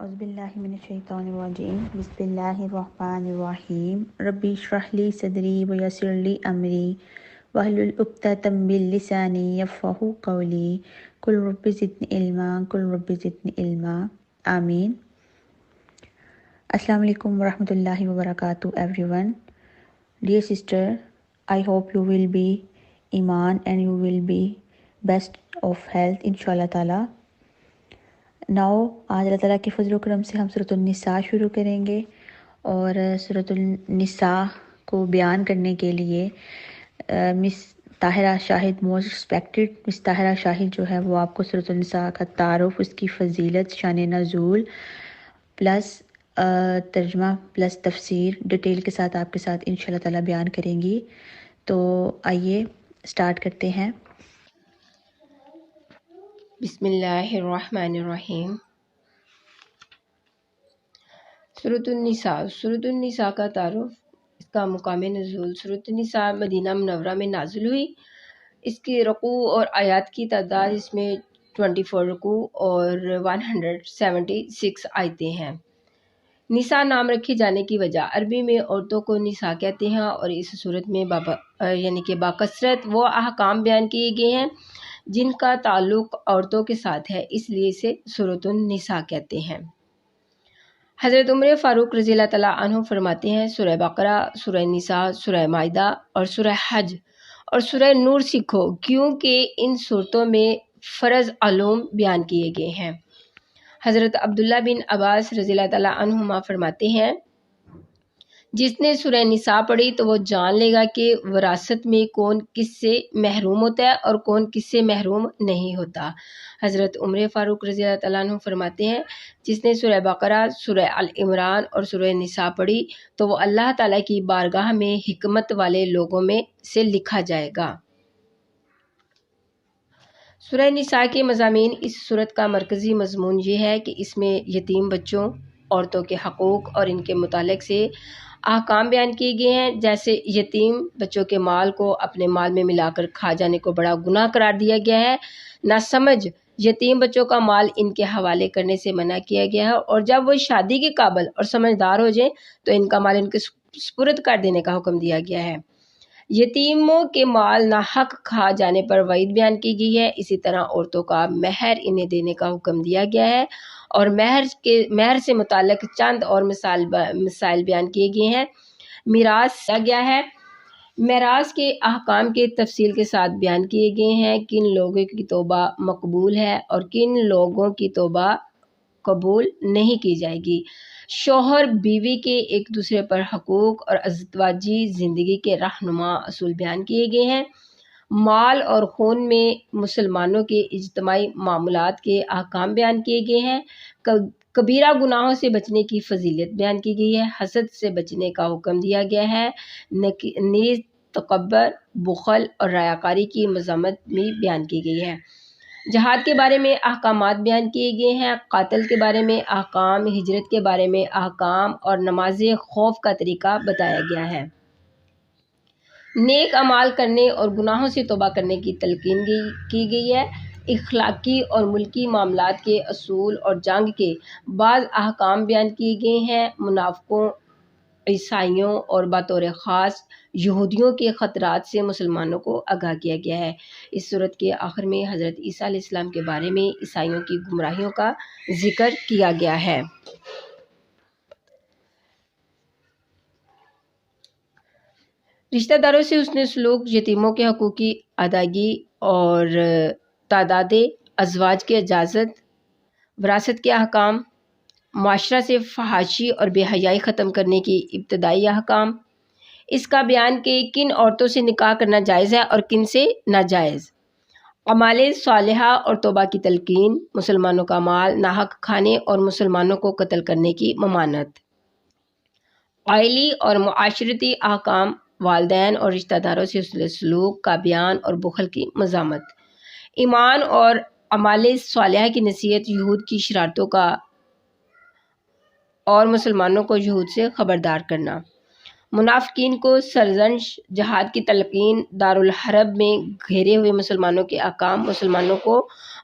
اعوذ باللہ من الشیطان الرجیم بسم اللہ الرحمن الرحیم ربی اشرح لی صدری ویسر لی امری واحلل عقدۃ من لسانی یفقہوا قولی قل رب زدنی علما آمین۔ السلام علیکم ورحمۃ اللہ وبرکاتہ everyone. Dear sister, I hope you will be iman and you will be best of health inshallah ta'ala. Now آج اللہ تعالیٰ کے فضل و کرم سے ہم سورۃ النساء شروع کریں گے، اور سورۃ النساء کو بیان کرنے کے لیے مس طاہرہ شاہد، موسٹ ریسپیکٹڈ مس طاہرہ شاہد جو ہے وہ آپ کو سورۃ النساء کا تعارف، اس کی فضیلت، شان نزول پلس ترجمہ پلس تفسیر ڈیٹیل کے ساتھ آپ کے ساتھ انشاءاللہ تعالیٰ بیان کریں گی۔ تو آئیے سٹارٹ کرتے ہیں۔ بسم اللہ الرحمن الرحیم۔ سورۃ النساء کا تعارف، اس کا مقام نزول۔ سورۃ النساء مدینہ منورہ میں نازل ہوئی۔ اس کی رکوع اور آیات کی تعداد اس میں 24 رکوع اور 176 آیتیں ہیں۔ نساء نام رکھے جانے کی وجہ، عربی میں عورتوں کو نساء کہتے ہیں، اور اس صورت میں باکثرت وہ احکام بیان کیے گئے ہیں جن کا تعلق عورتوں کے ساتھ ہے، اس لیے اسے سورۃ النساء کہتے ہیں۔ حضرت عمر فاروق رضی اللہ تعالیٰ عنہ فرماتے ہیں، سورہ بقرہ، سورہ نساء، سورہ مائدہ اور سورہ حج اور سورہ نور سیکھو، کیونکہ ان صورتوں میں فرض علوم بیان کیے گئے ہیں۔ حضرت عبداللہ بن عباس رضی اللہ تعالیٰ عنہما فرماتے ہیں، جس نے سورہ نساء پڑھی تو وہ جان لے گا کہ وراثت میں کون کس سے محروم ہوتا ہے اور کون کس سے محروم نہیں ہوتا۔ حضرت عمر فاروق رضی اللہ تعالیٰ عنہ فرماتے ہیں، جس نے سورہ بقرہ، سورہ آل عمران اور سورہ نساء پڑھی تو وہ اللہ تعالیٰ کی بارگاہ میں حکمت والے لوگوں میں سے لکھا جائے گا۔ سورہ نساء کے مضامین۔ اس سورت کا مرکزی مضمون یہ ہے کہ اس میں یتیم بچوں، عورتوں کے حقوق اور ان کے متعلق سے احکام بیان کیے گئے ہیں، جیسے یتیم بچوں کے مال کو اپنے مال میں ملا کر کھا جانے کو بڑا گناہ قرار دیا گیا ہے۔ ناسمجھ یتیم بچوں کا مال ان کے حوالے کرنے سے منع کیا گیا ہے، اور جب وہ شادی کے قابل اور سمجھدار ہو جائیں تو ان کا مال ان کے سپرد کر دینے کا حکم دیا گیا ہے۔ یتیموں کے مال ناحق کھا جانے پر وعید بیان کی گئی ہے۔ اسی طرح عورتوں کا مہر انہیں دینے کا حکم دیا گیا ہے، اور مہر سے متعلق چند اور مسائل بیان کیے گئے ہیں۔ میراث دیا گیا ہے۔ میراث کے احکام کے تفصیل کے ساتھ بیان کیے گئے ہیں، کن لوگوں کی توبہ مقبول ہے اور کن لوگوں کی توبہ قبول نہیں کی جائے گی۔ شوہر بیوی کے ایک دوسرے پر حقوق اور ازدواجی زندگی کے رہنما اصول بیان کیے گئے ہیں۔ مال اور خون میں مسلمانوں کے اجتماعی معاملات کے احکام بیان کیے گئے ہیں۔ کبیرہ گناہوں سے بچنے کی فضیلت بیان کی گئی ہے۔ حسد سے بچنے کا حکم دیا گیا ہے۔ نیز تکبر، بخل اور ریاکاری کی مذمت بھی بیان کی گئی ہے۔ جہاد کے بارے میں احکامات بیان کیے گئے ہیں۔ قتل کے بارے میں احکام، ہجرت کے بارے میں احکام اور نماز خوف کا طریقہ بتایا گیا ہے۔ نیک اعمال کرنے اور گناہوں سے توبہ کرنے کی تلقین کی گئی ہے۔ اخلاقی اور ملکی معاملات کے اصول اور جنگ کے بعض احکام بیان کیے گئے ہیں۔ منافقوں، عیسائیوں اور بطور خاص یہودیوں کے خطرات سے مسلمانوں کو آگاہ کیا گیا ہے۔ اس سورت کے آخر میں حضرت عیسیٰ علیہ السلام کے بارے میں عیسائیوں کی گمراہیوں کا ذکر کیا گیا ہے۔ رشتہ داروں سے حسن سلوک، یتیموں کے حقوق کی ادائیگی اور تعداد ازواج کی اجازت، وراثت کے احکام، معاشرہ سے فحاشی اور بے حیائی ختم کرنے کی ابتدائی احکام، اس کا بیان کہ کن عورتوں سے نکاح کرنا جائز ہے اور کن سے ناجائز، اعمال صالحہ اور توبہ کی تلقین، مسلمانوں کا مال ناحق کھانے اور مسلمانوں کو قتل کرنے کی ممانعت، عائلی اور معاشرتی احکام، والدین اور رشتہ داروں سے حسن سلوک کا بیان اور بخل کی مذمت، ایمان اور اعمال صالحہ کی نصیحت، یہود کی شرارتوں کا اور مسلمانوں کو یہود سے خبردار کرنا، منافقین کو سرزنش، جہاد کی تلقین، دارالحرب میں گھیرے ہوئے مسلمانوں کے احکام، مسلمانوں کو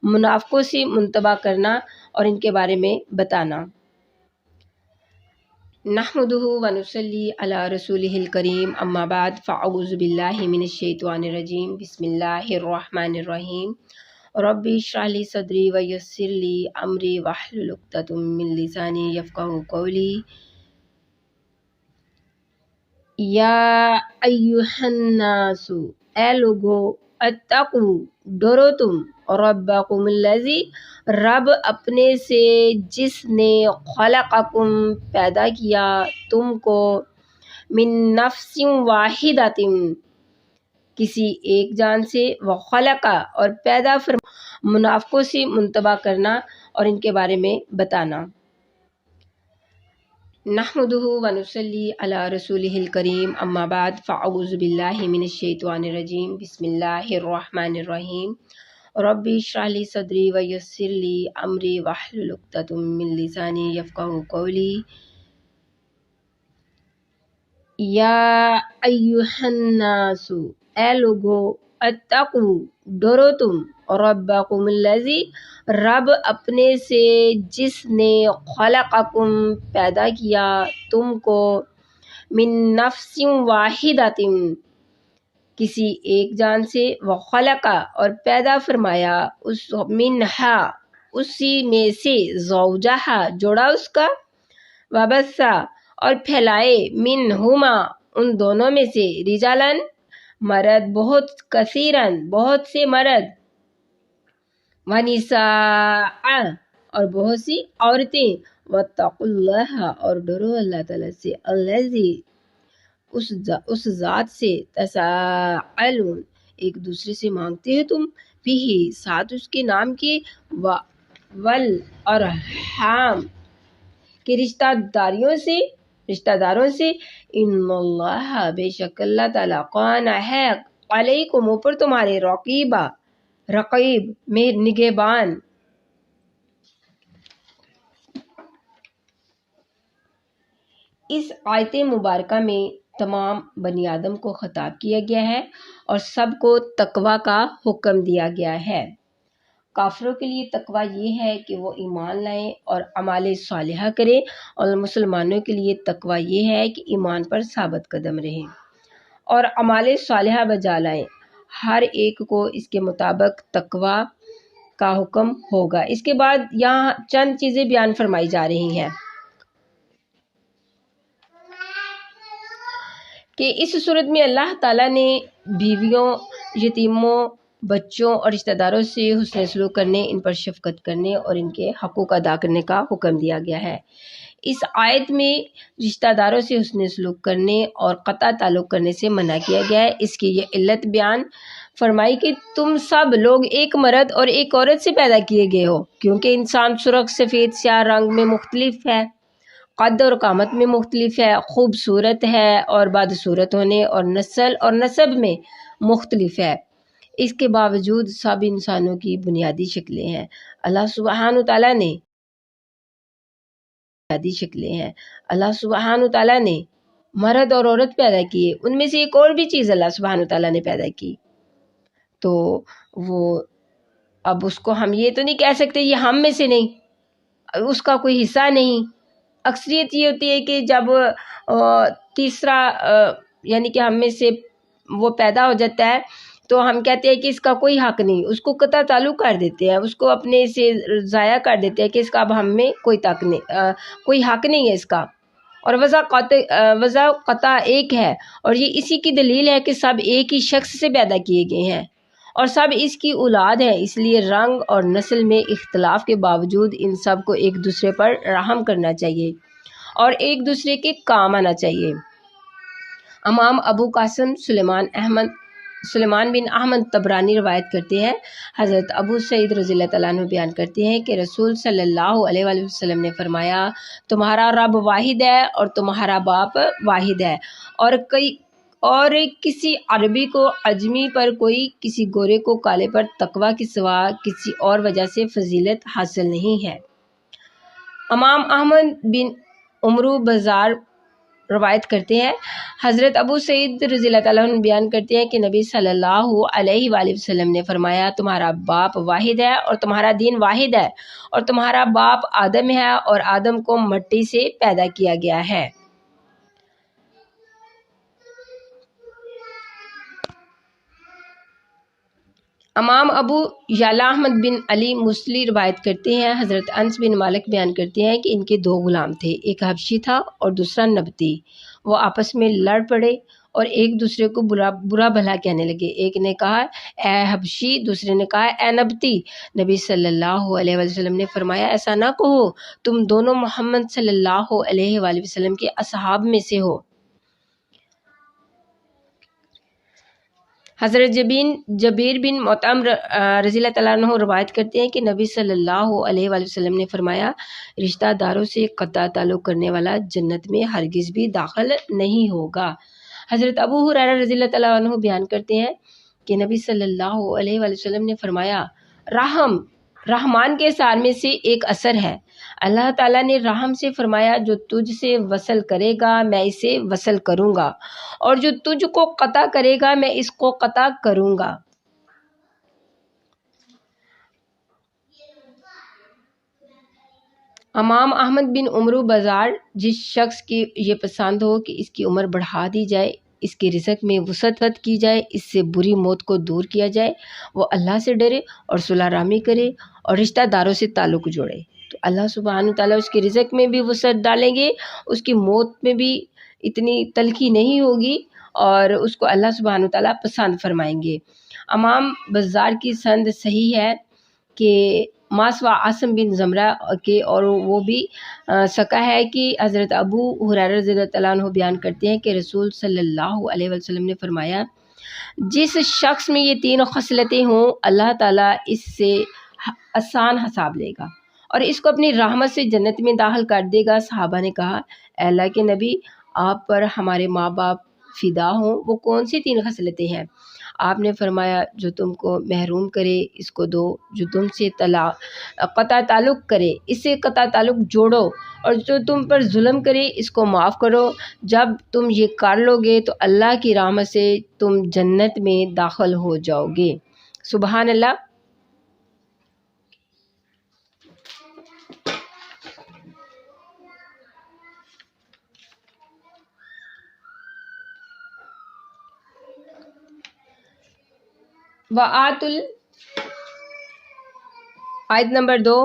منافقوں سے منتبہ کرنا اور ان کے بارے میں بتانا، نحمدہ ونصلی علی رسولہ الکریم اما بعد فاعوذ باللہ من الشیطان الرجیم بسم اللہ الرحمن الرحیم ربی اشرح لی صدری ویسر لی امری واحلل عقدۃ من لسانی یفقہوا قولی یا ایہا الناس اے لوگو اتقو ڈرو تم ربکم الذی رب اپنے سے جس نے خلقکم پیدا کیا تم کو من نفس واحدۃ کسی ایک جان سے وخلق اور پیدا منافقوں سے منتبہ کرنا اور ان کے بارے میں بتانا نحمدہ ونصلی علی رسولہ الکریم اما بعد فاعوذ باللہ من الشیطان الرجیم بسم اللہ الرحمن الرحیم ربی اشرح لی صدری ویسر لی امری واحلل عقدۃ من لسانی یفقہوا قولی یا ایہا الناس اے لوگو اتقو ڈرو تم ربکم الذی رب اپنے سے جس نے خلقکم پیدا کیا تم کو من نفس واحدۃ کسی ایک جان سے وخلق اور پیدا فرمایا اس منہا اسی میں سے زوجہا جوڑا اس کا وبثا اور پھیلائے منہما ان دونوں میں سے رجالن مرد بہت کثیرن بہت سے مرد ونساء اور بہت سی عورتیں واتقوا اللہ اور ڈرو اللہ تعالیٰ سے الذی اس ذات سے تساءلون ایک دوسرے سے مانگتے ہو تم بھی ساتھ اس کے نام کے والارحام کے رشتہ داروں سے ان اللہ بے شک اللہ تعالیٰ کان ہے علیکم اوپر تمہارے رقیب میں نگہبان اس آیت مبارکہ میں تمام بنی آدم کو خطاب کیا گیا ہے اور سب کو تقوی کا حکم دیا گیا ہے۔ کافروں کے لیے تقوی یہ ہے کہ وہ ایمان لائیں اور اعمال صالحہ کریں، اور مسلمانوں کے لیے تقوی یہ ہے کہ ایمان پر ثابت قدم رہیں اور اعمال صالحہ بجا لائیں۔ ہر ایک کو اس کے مطابق تقوی کا حکم ہوگا۔ اس کے بعد یہاں چند چیزیں بیان فرمائی جا رہی ہیں کہ اس صورت میں اللہ تعالیٰ نے بیویوں، یتیموں، بچوں اور رشتہ داروں سے حسن سلوک کرنے، ان پر شفقت کرنے اور ان کے حقوق ادا کرنے کا حکم دیا گیا ہے۔ اس آیت میں رشتہ داروں سے حسن سلوک کرنے اور قطع تعلق کرنے سے منع کیا گیا ہے۔ اس کی یہ علت بیان فرمائی کہ تم سب لوگ ایک مرد اور ایک عورت سے پیدا کیے گئے ہو، کیونکہ انسان سرخ، سفید، سیاہ رنگ میں مختلف ہے، قد اور قامت میں مختلف ہے، خوبصورت ہے اور بدصورت ہونے اور نسل اور نسب میں مختلف ہے۔ اس کے باوجود سب انسانوں کی بنیادی شکلیں ہیں۔ اللہ سبحانہ تعالیٰ نے مرد اور عورت پیدا کیے، ان میں سے ایک اور بھی چیز اللہ سبحانہ تعالیٰ نے پیدا کی، تو وہ اب اس کو ہم یہ تو نہیں کہہ سکتے یہ ہم میں سے نہیں، اس کا کوئی حصہ نہیں۔ اکثریت یہ ہوتی ہے کہ جب تیسرا یعنی کہ ہم میں سے وہ پیدا ہو جاتا ہے تو ہم کہتے ہیں کہ اس کا کوئی حق نہیں، اس کو قطع تعلق کر دیتے ہیں، اس کو اپنے سے ضائع کر دیتے ہیں کہ اس کا اب ہم میں کوئی حق نہیں ہے اس کا، اور وضع قطع ایک ہے، اور یہ اسی کی دلیل ہے کہ سب ایک ہی شخص سے پیدا کیے گئے ہیں اور سب اس کی اولاد ہے، اس لیے رنگ اور نسل میں اختلاف کے باوجود ان سب کو ایک دوسرے پر رحم کرنا چاہیے اور ایک دوسرے کے کام آنا چاہیے۔ امام ابو قاسم سلیمان بن احمد طبرانی روایت کرتے ہیں، حضرت ابو سعید رضی اللہ تعالیٰ عنہ بیان کرتے ہیں کہ رسول صلی اللہ علیہ وآلہ وسلم نے فرمایا، تمہارا رب واحد ہے اور تمہارا باپ واحد ہے، اور کسی عربی کو عجمی پر کوئی کسی گورے کو کالے پر تقوی کے سوا کسی اور وجہ سے فضیلت حاصل نہیں ہے۔ امام احمد بن عمرو بزار روایت کرتے ہیں، حضرت ابو سعید رضی اللہ تعالیٰ عنہ بیان کرتے ہیں کہ نبی صلی اللہ علیہ وآلہ وسلم نے فرمایا، تمہارا باپ واحد ہے اور تمہارا دین واحد ہے، اور تمہارا باپ آدم ہے اور آدم کو مٹی سے پیدا کیا گیا ہے۔ امام ابو یعلا احمد بن علی مسلی روایت کرتے ہیں، حضرت انس بن مالک بیان کرتے ہیں کہ ان کے 2 غلام تھے، ایک حبشی تھا اور دوسرا نبطی۔ وہ آپس میں لڑ پڑے اور ایک دوسرے کو برا بھلا کہنے لگے۔ ایک نے کہا اے حبشی، دوسرے نے کہا اے نبطی۔ نبی صلی اللہ علیہ وسلم نے فرمایا ایسا نہ کہو، تم دونوں محمد صلی اللہ علیہ وآلہ وسلم کے اصحاب میں سے ہو۔ حضرت جبیر بن مطعم رضی اللہ تعالیٰ عنہ روایت کرتے ہیں کہ نبی صلی اللہ علیہ وآلہ وسلم نے فرمایا رشتہ داروں سے قطع تعلق کرنے والا جنت میں ہرگز بھی داخل نہیں ہوگا۔ حضرت ابو ہریرہ رضی اللہ تعالیٰ عنہ بیان کرتے ہیں کہ نبی صلی اللہ علیہ وآلہ وسلم نے فرمایا رحمان کے اثار میں سے ایک اثر ہے۔ اللہ تعالیٰ نے رحم سے فرمایا جو تجھ سے وصل کرے گا میں اسے وصل کروں گا، اور جو تجھ کو قطع کرے گا میں اس کو قطع کروں گا۔ امام احمد بن عمرو بازار، جس شخص کی یہ پسند ہو کہ اس کی عمر بڑھا دی جائے، اس کے رزق میں وسعت کی جائے، اس سے بری موت کو دور کیا جائے، وہ اللہ سے ڈرے اور صلح رحمی کرے اور رشتہ داروں سے تعلق جوڑے، تو اللہ سبحانہ تعالیٰ اس کے رزق میں بھی وسعت ڈالیں گے، اس کی موت میں بھی اتنی تلخی نہیں ہوگی اور اس کو اللہ سبحانہ تعالیٰ پسند فرمائیں گے۔ امام بزار کی سند صحیح ہے کہ ماسوا عاصم بن زمرہ کے، اور وہ بھی سکا ہے کہ حضرت ابو ہریرہ رضی اللہ عنہ بیان کرتے ہیں کہ رسول صلی اللہ علیہ وسلم نے فرمایا جس شخص میں یہ 3 خصلتیں ہوں اللہ تعالیٰ اس سے آسان حساب لے گا اور اس کو اپنی رحمت سے جنت میں داخل کر دے گا۔ صحابہ نے کہا اے اللہ کے نبی، آپ پر ہمارے ماں باپ فدا ہوں، وہ کون سی 3 خصلتیں ہیں؟ آپ نے فرمایا جو تم کو محروم کرے اس کو دو، جو تم سے قطع تعلق کرے اس سے قطع تعلق جوڑو، اور جو تم پر ظلم کرے اس کو معاف کرو۔ جب تم یہ کر لو گے تو اللہ کی رحمت سے تم جنت میں داخل ہو جاؤ گے۔ سبحان اللہ۔ آیت نمبر 2،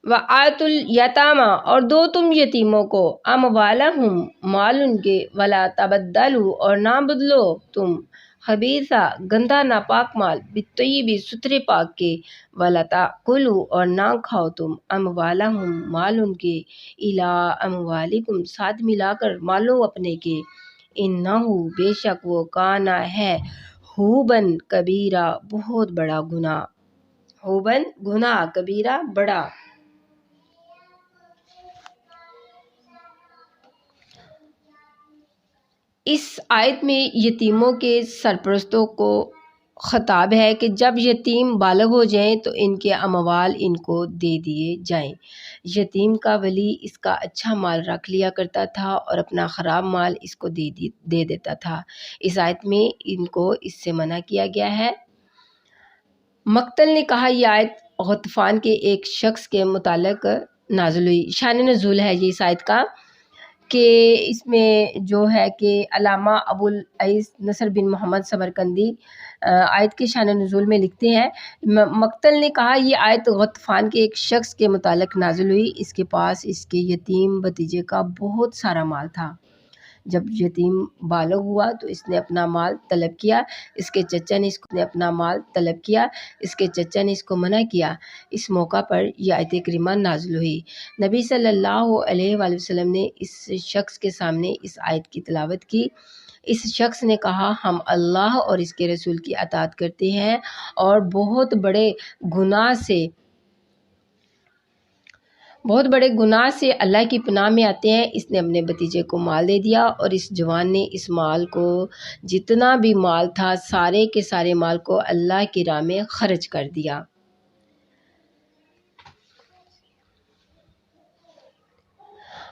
وَآتُ الْیَتَامَ، اور دو تم یتیموں کو، اموالہم، مال ان کے، ولا تبدلوا، اور نہ بدلو تم، خبیثہ، گندہ ناپاک مال، بالطیب، ستھرے پاک کے، ولا تأکلوا، اور نہ کھاؤ تم، اموالہم، مال ان کے، الی اموالکم، ساتھ ملا کر مالوں اپنے کے، انہو، بے شک وہ، کانا ہے، حوباً کبیرہ، بہت بڑا گناہ، حوباً گناہ، کبیرہ بڑا۔ اس آیت میں یتیموں کے سرپرستوں کو خطاب ہے کہ جب یتیم بالغ ہو جائیں تو ان کے اموال ان کو دے دیے جائیں۔ یتیم کا ولی اس کا اچھا مال رکھ لیا کرتا تھا اور اپنا خراب مال اس کو دے دیتا تھا۔ اس آیت میں ان کو اس سے منع کیا گیا ہے۔ مقتل نے کہا یہ آیت غطفان کے ایک شخص کے متعلق نازل ہوئی۔ شان نزول ہے یہ اس آیت کا کہ اس میں جو ہے کہ علامہ ابو العیس نصر بن محمد سمرقندی آیت کے شان نزول میں لکھتے ہیں، مقتل نے کہا یہ آیت غطفان کے ایک شخص کے متعلق نازل ہوئی، اس کے پاس اس کے یتیم بھتیجے کا بہت سارا مال تھا۔ جب یتیم بالغ ہوا تو اس نے اپنا مال طلب کیا، اس کے چچا نے اس نے اپنا مال طلب کیا، اس کے چچا نے اس کو منع کیا۔ اس موقع پر یہ آیت کریمہ نازل ہوئی۔ نبی صلی اللہ علیہ وآلہ وسلم نے اس شخص کے سامنے اس آیت کی تلاوت کی۔ اس شخص نے کہا ہم اللہ اور اس کے رسول کی اطاعت کرتے ہیں اور بہت بڑے گناہ سے اللہ کی پناہ میں آتے ہیں۔ اس نے اپنے بھتیجے کو مال دے دیا اور اس جوان نے اس مال کو، جتنا بھی مال تھا، سارے کے سارے مال کو اللہ کی راہ میں خرچ کر دیا۔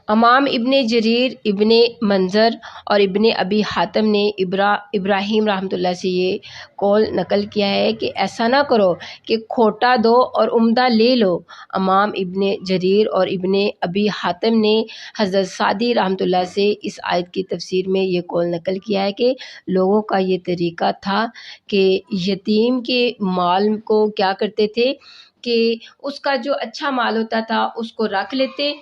امام ابن جریر، ابن منظر اور ابن ابی حاتم نے ابراہیم رحمۃ اللہ سے یہ قول نقل کیا ہے کہ ایسا نہ کرو کہ کھوٹا دو اور عمدہ لے لو۔ امام ابن جریر اور ابن ابی حاتم نے حضرت سعدی رحمۃ اللہ سے اس آیت کی تفسیر میں یہ قول نقل کیا ہے کہ لوگوں کا یہ طریقہ تھا کہ یتیم کے مال کو کیا کرتے تھے کہ اس کا جو اچھا مال ہوتا تھا اس کو رکھ لیتے،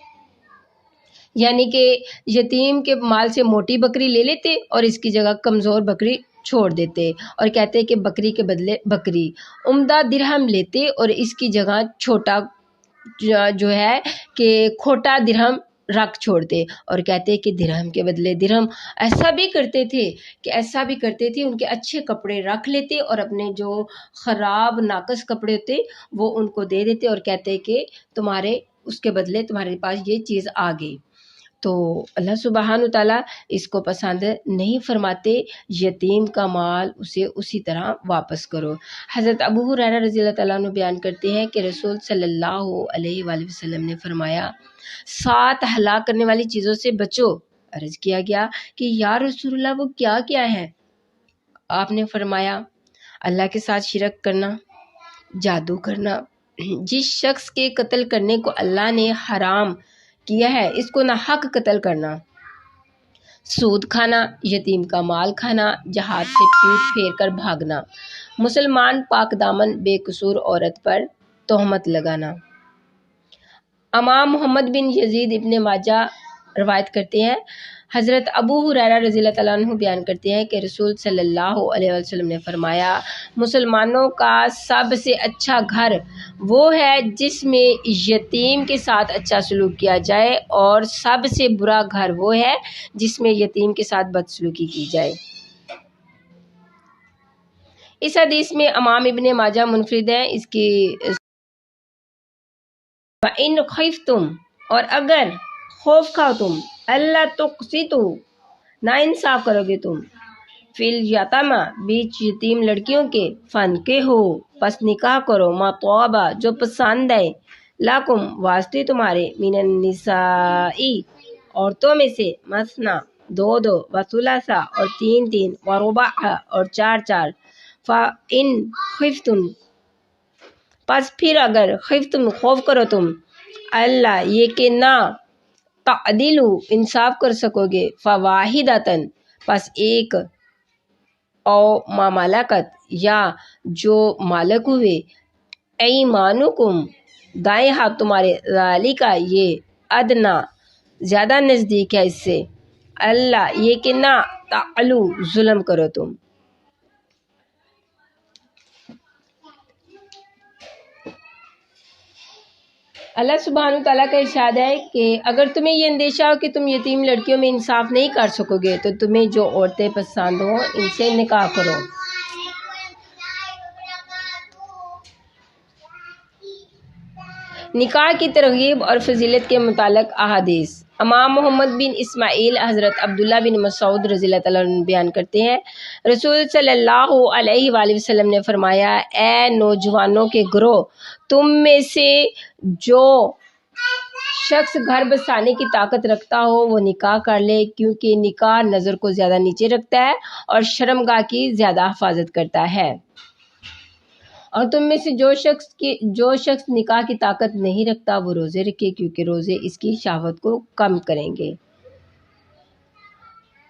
یعنی کہ یتیم کے مال سے موٹی بکری لے لیتے اور اس کی جگہ کمزور بکری چھوڑ دیتے اور کہتے کہ بکری کے بدلے بکری، عمدہ درہم لیتے اور اس کی جگہ چھوٹا جو ہے کہ کھوٹا درہم رکھ چھوڑتے اور کہتے کہ درہم کے بدلے درہم۔ ایسا بھی کرتے تھے ان کے اچھے کپڑے رکھ لیتے اور اپنے جو خراب ناقص کپڑے ہوتے وہ ان کو دے دیتے اور کہتے کہ تمہارے اس کے بدلے تمہارے پاس یہ چیز آ گئی۔ تو اللہ سبحانہ تعالیٰ اس کو پسند نہیں فرماتے، یتیم کا مال اسے اسی طرح واپس کرو۔ حضرت ابو ہریرہ رضی اللہ تعالیٰ عنہ بیان کرتے ہیں کہ رسول صلی اللہ علیہ وآلہ وسلم نے فرمایا 7 ہلاک کرنے والی چیزوں سے بچو۔ عرض کیا گیا کہ یا رسول اللہ وہ کیا کیا ہے؟ آپ نے فرمایا اللہ کے ساتھ شرک کرنا، جادو کرنا، جس شخص کے قتل کرنے کو اللہ نے حرام کیا ہے اس کو ناحق قتل کرنا، سود کھانا، یتیم کا مال کھانا، جہاد سے پیٹ پھیر کر بھاگنا، مسلمان پاک دامن بے قصور عورت پر تہمت لگانا۔ امام محمد بن یزید ابن ماجہ روایت کرتے ہیں، حضرت ابو ہریرہ رضی اللہ تعالیٰ عنہ بیان کرتے ہیں کہ رسول صلی اللہ علیہ وسلم نے فرمایا مسلمانوں کا سب سے اچھا گھر وہ ہے جس میں یتیم کے ساتھ اچھا سلوک کیا جائے، اور سب سے برا گھر وہ ہے جس میں یتیم کے ساتھ بدسلوکی کی جائے۔ اس حدیث میں امام ابن ماجہ منفرد ہیں، اس کی وَإِنْ خِفْتُمْ، اور اگر خوف کھاؤ تم، اللہ تقسطوا، نا انصاف کرو گے تم، فی الیتامى، بیچ یتیم لڑکیوں کے، فانکحوا، پس نکاح کرو، ما طاب، جو پسند ہے، لکم، واسطے تمہارے، من النساء، عورتوں میں سے، مثنی، 2 وثلاث، اور 3 ورباع، اور 4۔ فَإِنْ خِفْتُمْ، پس پھر اگر خفتم، خوف کرو تم، اللہ یہ کہ نہ تعدلوا، انصاف کر سکو گے، فواحدۃ، پس ایک، او ما ملکت، یا جو مالک ہوئے، ایمانکم، دائیں ہاتھ تمہارے، ذالک، یہ، ادنا، زیادہ نزدیک ہے اس سے، اللہ یہ کہ نہ تعلو، ظلم کرو تم۔ اللہ سبحانہ تعالیٰ کا ارشاد ہے کہ اگر تمہیں یہ اندیشہ ہو کہ تم یتیم لڑکیوں میں انصاف نہیں کر سکو گے تو تمہیں جو عورتیں پسند ہوں ان سے نکاح کرو۔ نکاح کی ترغیب اور فضیلت کے متعلق احادیث۔ امام محمد بن اسماعیل حضرت عبداللہ بن مسعود رضی اللہ تعالیٰ عنہ بیان کرتے ہیں رسول صلی اللہ علیہ وآلہ وسلم نے فرمایا اے نوجوانوں کے گروہ، تم میں سے جو شخص گھر بسانے کی طاقت رکھتا ہو وہ نکاح کر لے، کیونکہ نکاح نظر کو زیادہ نیچے رکھتا ہے اور شرمگاہ کی زیادہ حفاظت کرتا ہے، اور تم میں سے جو شخص نکاح کی طاقت نہیں رکھتا وہ روزے رکھے، کیونکہ روزے اس کی شہوت کو کم کریں گے۔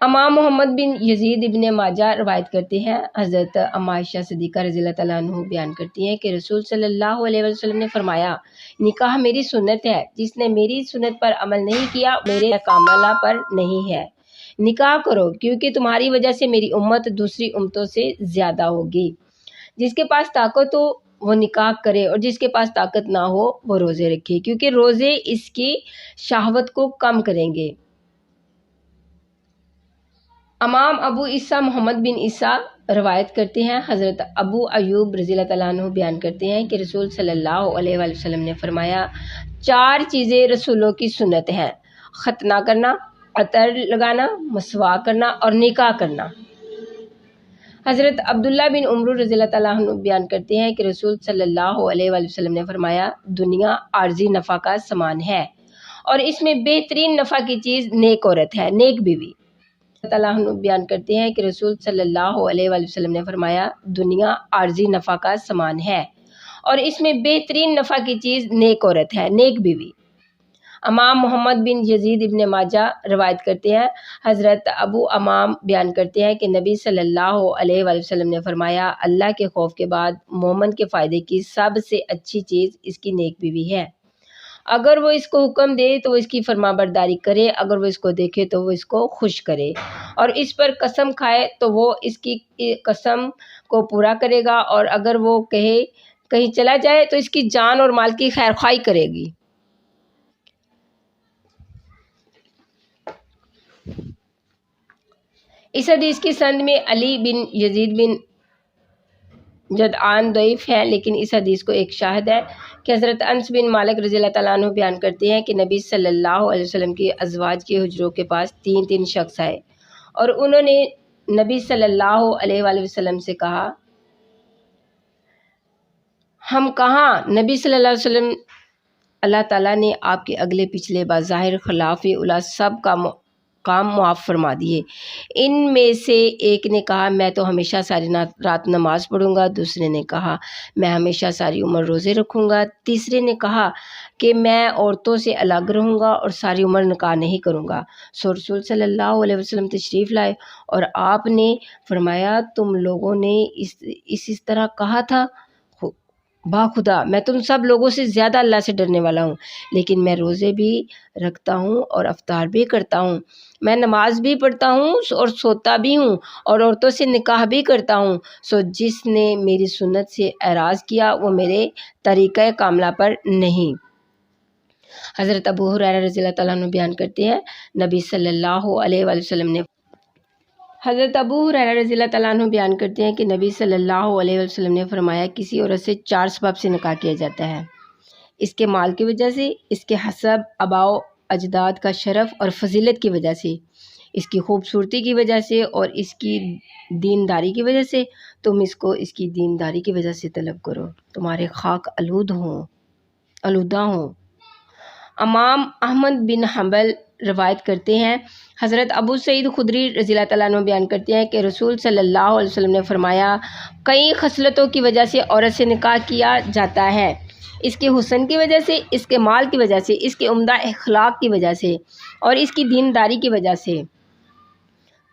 امام محمد بن یزید ابن ماجہ روایت کرتے ہیں، حضرت عائشہ صدیقہ رضی اللہ تعالیٰ عنہ بیان کرتی ہیں کہ رسول صلی اللہ علیہ وسلم نے فرمایا نکاح میری سنت ہے، جس نے میری سنت پر عمل نہیں کیا میرے کاملہ پر نہیں ہے۔ نکاح کرو کیونکہ تمہاری وجہ سے میری امت دوسری امتوں سے زیادہ ہوگی۔ جس کے پاس طاقت ہو وہ نکاح کرے اور جس کے پاس طاقت نہ ہو وہ روزے رکھے، کیونکہ روزے اس کی شہوت کو کم کریں گے۔ امام ابو عیسیٰ محمد بن عیسیٰ روایت کرتے ہیں، حضرت ابو ایوب رضی اللہ تعالیٰ عنہ بیان کرتے ہیں کہ رسول صلی اللہ علیہ وآلہ وسلم نے فرمایا 4 چیزیں رسولوں کی سنت ہیں: ختنہ کرنا، عطر لگانا، مسواک کرنا اور نکاح کرنا۔ حضرت عبداللہ بن عمر رضی اللہ تعالیٰ عنہ بیان کرتے ہیں کہ رسول صلی اللہ علیہ وآلہ وسلم نے فرمایا دنیا عارضی نفع کا سامان ہے اور اس میں بہترین نفع کی چیز نیک عورت ہے، نیک بیوی۔ اللہ تعالیٰ عنہ بیان کرتے ہیں کہ رسول صلی اللہ علیہ وآلہ وسلم نے فرمایا دنیا عارضی نفع کا سامان ہے اور اس میں بہترین نفع کی چیز نیک عورت ہے، نیک بیوی۔ امام محمد بن یزید ابن ماجہ روایت کرتے ہیں، حضرت ابو امام بیان کرتے ہیں کہ نبی صلی اللہ علیہ وآلہ وسلم نے فرمایا اللہ کے خوف کے بعد مومن کے فائدے کی سب سے اچھی چیز اس کی نیک بیوی ہے۔ اگر وہ اس کو حکم دے تو وہ اس کی فرما برداری کرے، اگر وہ اس کو دیکھے تو وہ اس کو خوش کرے، اور اس پر قسم کھائے تو وہ اس کی قسم کو پورا کرے گا، اور اگر وہ کہے کہیں چلا جائے تو اس کی جان اور مال کی خیر خواہی کرے گی۔ اس حدیث کی سند میں علی بن یزید بن جدعان ضعیف ہے، لیکن اس حدیث کو ایک شاہد ہے کہ حضرت انس بن مالک رضی اللہ تعالیٰ عنہ بیان کرتے ہیں کہ نبی صلی اللہ علیہ وسلم کی ازواج کے حجروں کے پاس تین شخص آئے اور انہوں نے نبی صلی اللہ علیہ وآلہ وسلم سے کہا ہم کہاں؟ نبی صلی اللہ علیہ وسلم اللہ تعالیٰ نے آپ کے اگلے پچھلے بظاہر خلاف اولا سب کا کام معاف فرما دیے۔ ان میں سے ایک نے کہا میں تو ہمیشہ ساری رات نماز پڑھوں گا، دوسرے نے کہا میں ہمیشہ ساری عمر روزے رکھوں گا، تیسرے نے کہا کہ میں عورتوں سے الگ رہوں گا اور ساری عمر نکاح نہیں کروں گا۔ سو رسول صلی اللہ علیہ وسلم تشریف لائے اور آپ نے فرمایا تم لوگوں نے اس طرح کہا تھا، با خدا میں تم سب لوگوں سے زیادہ اللہ سے ڈرنے والا ہوں، لیکن میں روزے بھی رکھتا ہوں اور افطار بھی کرتا ہوں، میں نماز بھی پڑھتا ہوں اور سوتا بھی ہوں اور عورتوں سے نکاح بھی کرتا ہوں، سو جس نے میری سنت سے اعراض کیا وہ میرے طریقہ کاملہ پر نہیں۔ حضرت ابو ہریرہ رضی اللہ تعالیٰ عنہ بیان کرتے ہیں نبی صلی اللہ علیہ وآلہ وسلم نے حضرت ابو ہریرہ رضی اللہ تعالیٰ عنہ بیان کرتے ہیں کہ نبی صلی اللہ علیہ وسلم نے فرمایا کسی عورت سے 4 سبب سے نکاح کیا جاتا ہے، اس کے مال کی وجہ سے، اس کے حسب آباء و اجداد کا شرف اور فضیلت کی وجہ سے، اس کی خوبصورتی کی وجہ سے اور اس کی دینداری کی وجہ سے۔ تم اس کو اس کی دینداری کی وجہ سے طلب کرو، تمہارے خاک آلودہ ہوں۔ امام احمد بن حنبل روایت کرتے ہیں، حضرت ابو سعید خدری رضی اللہ تعالیٰ عنہ بیان کرتے ہیں کہ رسول صلی اللہ علیہ وسلم نے فرمایا کئی خصلتوں کی وجہ سے عورت سے نکاح کیا جاتا ہے، اس کے حسن کی وجہ سے، اس کے مال کی وجہ سے، اس کے عمدہ اخلاق کی وجہ سے اور اس کی دینداری کی وجہ سے۔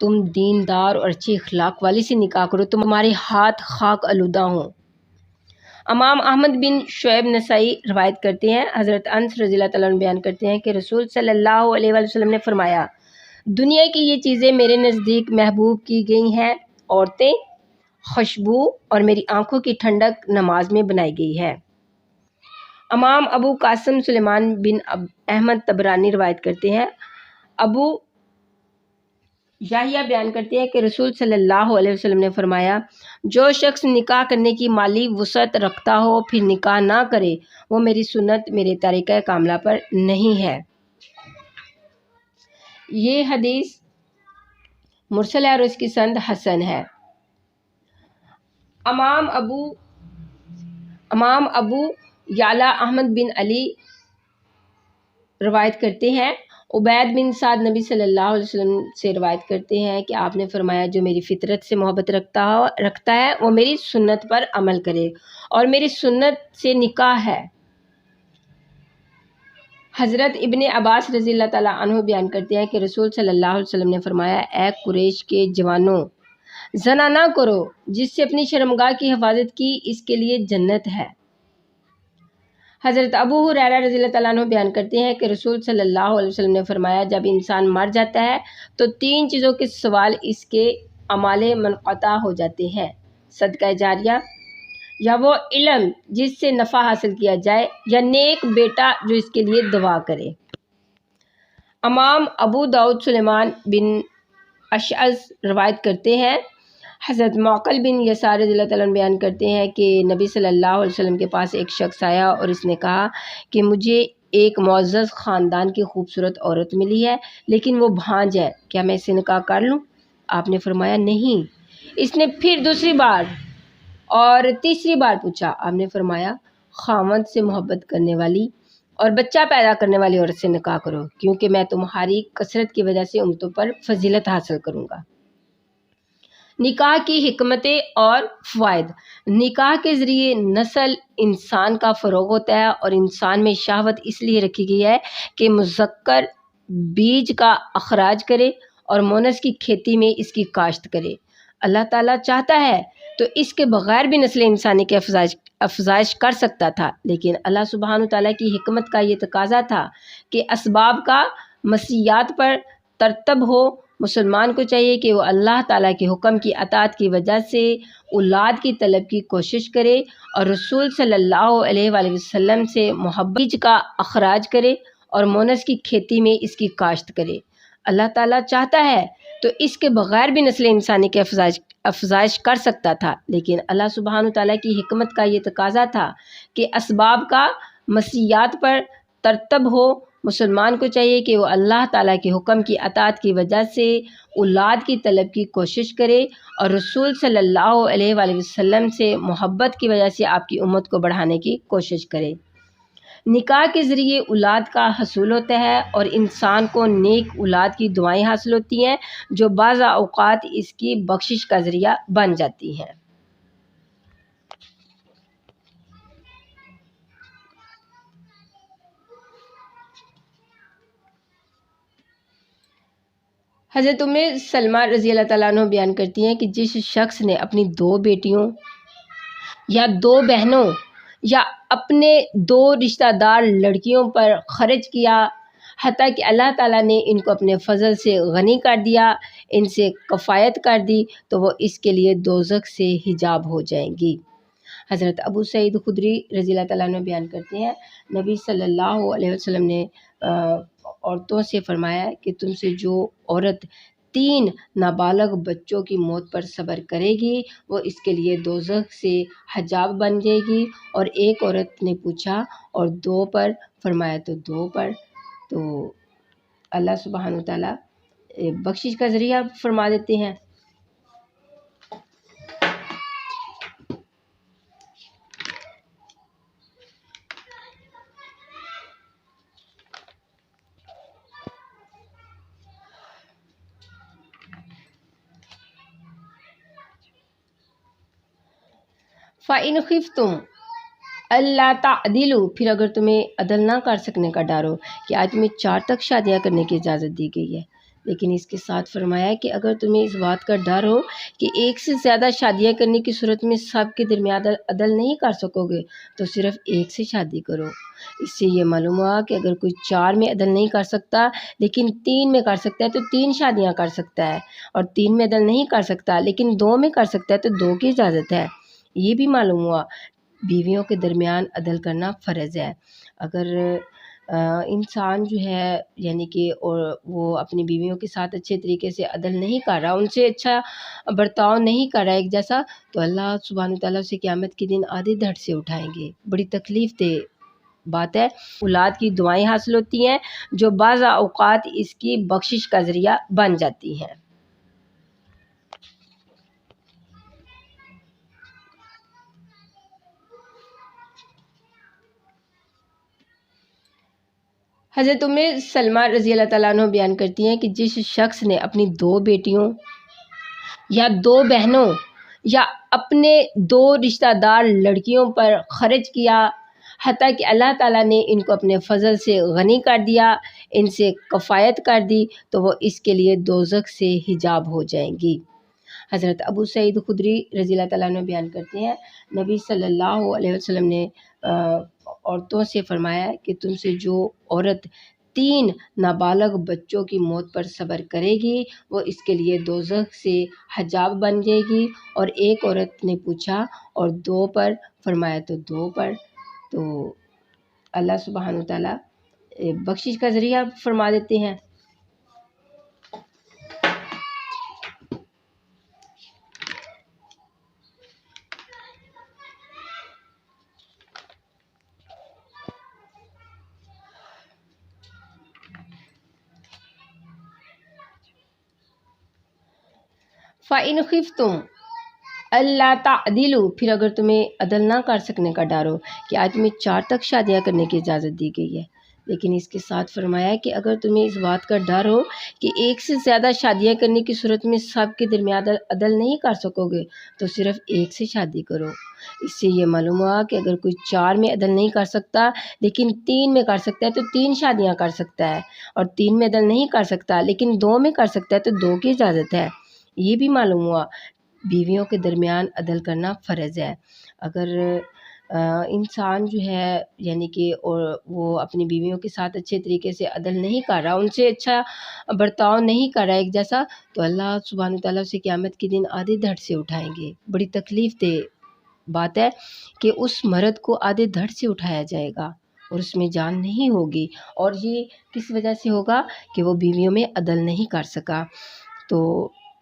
تم دیندار اور اچھی اخلاق والی سے نکاح کرو، تمہارے ہاتھ خاک آلودہ ہوں۔ امام احمد بن شعیب نسائی روایت کرتے ہیں، حضرت انس رضی اللہ تعالیٰ عنہ بیان کرتے ہیں کہ رسول صلی اللہ علیہ وآلہ وسلم نے فرمایا دنیا کی یہ چیزیں میرے نزدیک محبوب کی گئی ہیں، عورتیں، خوشبو اور میری آنکھوں کی ٹھنڈک نماز میں بنائی گئی ہے۔ امام ابو قاسم سلیمان بن احمد طبرانی روایت کرتے ہیں، ابو یحییٰ بیان کرتے ہیں کہ رسول صلی اللہ علیہ وسلم نے فرمایا جو شخص نکاح کرنے کی مالی وسعت رکھتا ہو پھر نکاح نہ کرے وہ میری سنت، میرے طریقہ کاملہ پر نہیں ہے۔ یہ حدیث مرسل ہے اور اس کی سند حسن ہے۔ امام ابو یعلا احمد بن علی روایت کرتے ہیں، عبید بن سعد نبی صلی اللہ علیہ وسلم سے روایت کرتے ہیں کہ آپ نے فرمایا جو میری فطرت سے محبت رکھتا ہے وہ میری سنت پر عمل کرے اور میری سنت سے نکاح ہے۔ حضرت ابن عباس رضی اللہ تعالیٰ عنہ بیان کرتے ہیں کہ رسول صلی اللہ علیہ وسلم نے فرمایا اے قریش کے جوانوں، زنا نہ کرو، جس سے اپنی شرمگاہ کی حفاظت کی اس کے لیے جنت ہے۔ حضرت ابو ہریرہ رضی اللہ تعالیٰ عنہ بیان کرتے ہیں کہ رسول صلی اللہ علیہ وسلم نے فرمایا جب انسان مر جاتا ہے تو 3 چیزوں کے سوال اس کے اعمال منقطع ہو جاتے ہیں، صدقہ جاریہ، یا وہ علم جس سے نفع حاصل کیا جائے، یا نیک بیٹا جو اس کے لیے دعا کرے۔ امام ابو داؤد سلیمان بن اشعث روایت کرتے ہیں، حضرت معقل بن یسار رضی اللہ تعالیٰ عنہ بیان کرتے ہیں کہ نبی صلی اللہ علیہ وسلم کے پاس ایک شخص آیا اور اس نے کہا کہ مجھے ایک معزز خاندان کی خوبصورت عورت ملی ہے لیکن وہ بھانج ہے، کیا میں اس سے نکاح کر لوں؟ آپ نے فرمایا نہیں۔ اس نے پھر دوسری بار اور تیسری بار پوچھا، آپ نے فرمایا خاوند سے محبت کرنے والی اور بچہ پیدا کرنے والی عورت سے نکاح کرو، کیونکہ میں تمہاری کثرت کی وجہ سے امتوں پر فضیلت حاصل کروں گا۔ نکاح کی حکمتیں اور فوائد۔ نکاح کے ذریعے نسل انسان کا فروغ ہوتا ہے، اور انسان میں شہوت اس لیے رکھی گئی ہے کہ مذکر بیج کا اخراج کرے اور مونس کی کھیتی میں اس کی کاشت کرے۔ اللہ تعالیٰ چاہتا ہے تو اس کے بغیر بھی نسل انسانی کی افزائش کر سکتا تھا، لیکن اللہ سبحانہ تعالیٰ کی حکمت کا یہ تقاضا تھا کہ اسباب کا مسیحیات پر ترتب ہو۔ مسلمان کو چاہیے کہ وہ اللہ تعالیٰ کے حکم کی اطاعت کی وجہ سے اولاد کی طلب کی کوشش کرے اور رسول صلی اللہ علیہ وآلہ وسلم سے محبت کا اخراج کرے اور مونس کی کھیتی میں اس کی کاشت کرے۔ اللہ تعالیٰ چاہتا ہے تو اس کے بغیر بھی نسل انسانی کی افزائش کر سکتا تھا، لیکن اللہ سبحانہ تعالیٰ کی حکمت کا یہ تقاضا تھا کہ اسباب کا مسیحیات پر ترتب ہو۔ مسلمان کو چاہیے کہ وہ اللہ تعالیٰ کے حکم کی اطاعت کی وجہ سے اولاد کی طلب کی کوشش کرے اور رسول صلی اللہ علیہ وآلہ وسلم سے محبت کی وجہ سے آپ کی امت کو بڑھانے کی کوشش کرے۔ نکاح کے ذریعے اولاد کا حصول ہوتا ہے اور انسان کو نیک اولاد کی دعائیں حاصل ہوتی ہیں، جو بعض اوقات اس کی بخشش کا ذریعہ بن جاتی ہیں۔ حضرت ام سلمہ رضی اللہ تعالیٰ عنہ بیان کرتی ہیں کہ جس شخص نے اپنی 2 بیٹیوں یا 2 بہنوں یا اپنے 2 رشتہ دار لڑکیوں پر خرچ کیا، حتیٰ کہ اللہ تعالیٰ نے ان کو اپنے فضل سے غنی کر دیا، ان سے کفایت کر دی، تو وہ اس کے لیے دوزخ سے حجاب ہو جائیں گی۔ حضرت ابو سعید خدری رضی اللہ تعالیٰ عنہ بیان کرتے ہیں، نبی صلی اللہ علیہ وسلم نے عورتوں سے فرمایا کہ تم سے جو عورت 3 نابالغ بچوں کی موت پر صبر کرے گی، وہ اس کے لیے دوزخ سے حجاب بن جائے گی۔ اور ایک عورت نے پوچھا اور 2 پر؟ فرمایا تو 2 پر۔ تو اللہ سبحانہ تعالیٰ بخشش کا ذریعہ فرما دیتے ہیں۔ فَإِنْ خِفْتُمْ أَلَّا تَعْدِلُوا، پھر اگر تمہیں عدل نہ کر سکنے کا ڈر ہو کہ آج تمہیں 4 تک شادیاں کرنے کی اجازت دی گئی ہے، لیکن اس کے ساتھ فرمایا کہ اگر تمہیں اس بات کا ڈر ہو کہ 1 سے زیادہ شادیاں کرنے کی صورت میں سب کے درمیان عدل نہیں کر سکو گے، تو صرف 1 سے شادی کرو۔ اس سے یہ معلوم ہوا کہ اگر کوئی 4 میں عدل نہیں کر سکتا لیکن 3 میں کر سکتا ہے تو 3 شادیاں کر سکتا ہے، اور 3 میں عدل نہیں کر سکتا لیکن 2 میں کر سکتا ہے تو 2 کی اجازت ہے۔ یہ بھی معلوم ہوا بیویوں کے درمیان عدل کرنا فرض ہے۔ اگر انسان جو ہے یعنی کہ وہ اپنی بیویوں کے ساتھ اچھے طریقے سے عدل نہیں کر رہا، ان سے اچھا برتاؤ نہیں کر رہا ایک جیسا، تو اللہ سبحانہ تعالیٰ اسے قیامت کے دن آدھے دھڑ سے اٹھائیں گے۔ بڑی تکلیف دہ بات ہے۔ اولاد کی دعائیں حاصل ہوتی ہیں، جو بعض اوقات اس کی بخشش کا ذریعہ بن جاتی ہیں۔ حضرت ام سلمہ رضی اللہ تعالیٰ عنہ بیان کرتی ہیں کہ جس شخص نے اپنی 2 بیٹیوں یا 2 بہنوں یا اپنے 2 رشتہ دار لڑکیوں پر خرچ کیا، حتیٰ کہ اللہ تعالیٰ نے ان کو اپنے فضل سے غنی کر دیا، ان سے کفایت کر دی، تو وہ اس کے لیے دوزخ سے حجاب ہو جائیں گی۔ حضرت ابو سعید خدری رضی اللہ تعالیٰ عنہ بیان کرتے ہیں، نبی صلی اللہ علیہ وسلم نے عورتوں سے فرمایا کہ تم سے جو عورت 3 نابالغ بچوں کی موت پر صبر کرے گی، وہ اس کے لیے دوزخ سے حجاب بن جائے گی۔ اور ایک عورت نے پوچھا اور 2 پر؟ فرمایا تو 2 پر۔ تو اللہ سبحانہ تعالیٰ بخشش کا ذریعہ فرما دیتے ہیں۔ فَإِنْ خِفْتُمْ اللہ تعدلوا، پھر اگر تمہیں عدل نہ کر سکنے کا ڈر ہو کہ آج تمہیں 4 تک شادیاں کرنے کی اجازت دی گئی ہے، لیکن اس کے ساتھ فرمایا کہ اگر تمہیں اس بات کا ڈر ہو کہ ایک سے زیادہ شادیاں کرنے کی صورت میں سب کے درمیان عدل نہیں کر سکو گے تو صرف ایک سے شادی کرو۔ اس سے یہ معلوم ہوا کہ اگر کوئی 4 میں عدل نہیں کر سکتا لیکن 3 میں کر سکتا ہے تو 3 شادیاں کر سکتا ہے، اور 3 میں عدل نہیں کر سکتا لیکن 2 میں کر سکتا ہے تو 2 کی اجازت ہے۔ یہ بھی معلوم ہوا بیویوں کے درمیان عدل کرنا فرض ہے۔ اگر انسان جو ہے یعنی کہ وہ اپنی بیویوں کے ساتھ اچھے طریقے سے عدل نہیں کر رہا، ان سے اچھا برتاؤ نہیں کر رہا ایک جیسا، تو اللہ سبحانہ تعالیٰ سے قیامت کے دن آدھے دھڑ سے اٹھائیں گے۔ بڑی تکلیف دہ بات ہے کہ اس مرد کو آدھے دھڑ سے اٹھایا جائے گا اور اس میں جان نہیں ہوگی، اور یہ کس وجہ سے ہوگا کہ وہ بیویوں میں عدل نہیں کر سکا۔ تو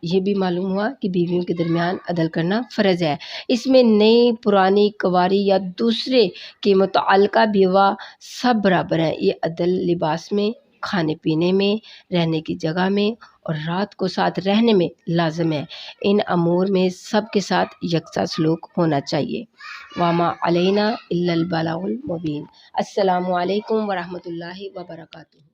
یہ بھی معلوم ہوا کہ بیویوں کے درمیان عدل کرنا فرض ہے۔ اس میں نئی، پرانی، کنواری یا دوسرے کے متعلقہ بیوہ سب برابر ہیں۔ یہ عدل لباس میں، کھانے پینے میں، رہنے کی جگہ میں اور رات کو ساتھ رہنے میں لازم ہے۔ ان امور میں سب کے ساتھ یکساں سلوک ہونا چاہیے۔ وما علینا الا البلاغ المبین۔ السلام علیکم ورحمۃ اللہ وبرکاتہ۔